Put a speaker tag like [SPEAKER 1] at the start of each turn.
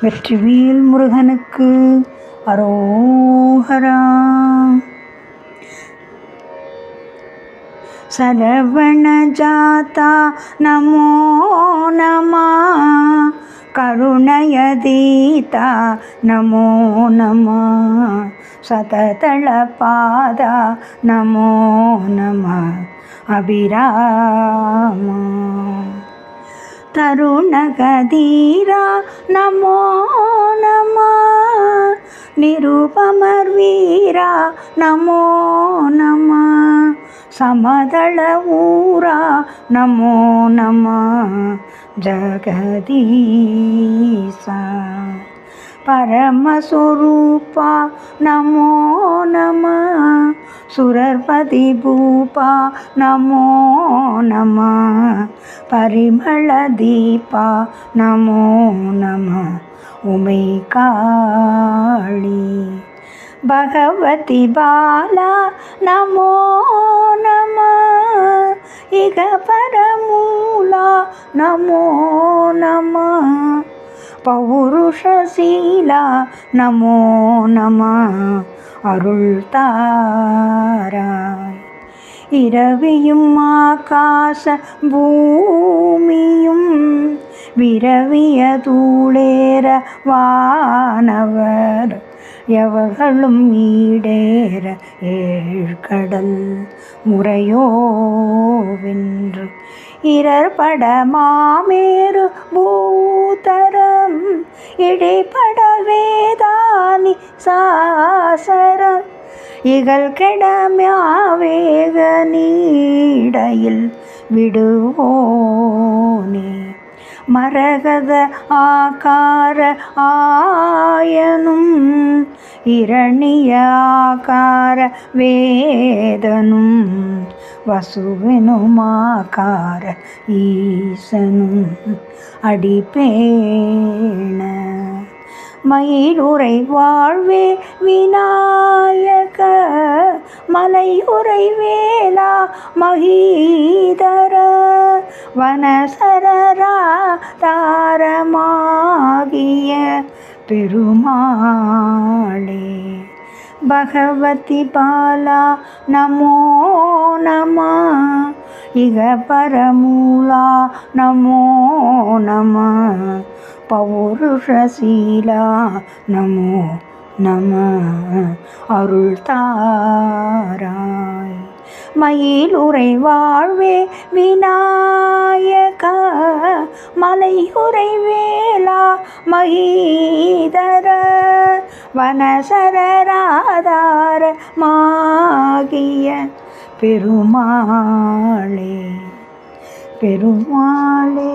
[SPEAKER 1] வெற்றிவேல் முருகனுக்கு அரோகரா. சரவண ஜாதா நமோ நம, கருணயதீதா நமோ நம, சததள பாதா நமோ நம, அபிராம தருணகதீரா நமோ நம, நிருபமர் வீரா நமோ நம, சமதள ஊரா நமோ நம, ஜகதீசா பரமஸ்வரூபா நமோ நம, சுரர்பதி பூபா நமோ நம, பரிமள தீபா நமோ நம, உமை காளி பகவதி பாலா நமோ நம, இக பரமூலா நமோ நம, பௌருஷசீலா நமோ நம, அருள் தாராய். இரவியும் ஆகாச பூமியும் விரவிய தூளேற வானவர் எவர்களும் ஈடேற ஏழ்கடல் முறையோ வென்று இரற்பட மாமேரு பூதரம் இடைப்பட வேதானி சாசரம் இகழ் கெடமாவேக நீடையில் விடுவோனே. மரகத ஆகார ஆயனும் இரணிய ஆகார வேதனும் வசுவெனும் ஆகார ஈசனும் அடிப்பேண மயிலுரை வாழ்வே விநாயக, மலையுரை வேலா மகீதர, வனசரரா தாரமாகிய பெருமாளே. பகவதி பாலா நமோ நம, இக பரமூலா நமோ நம, பௌருஷசீலா நமோ நம, அருள் தாராய். மயிலுரை வாழ்வே விநாயக, மலையுரை வேலா மகீதர, வனசரராதார மாகிய பெருமாளே பெருமாளே.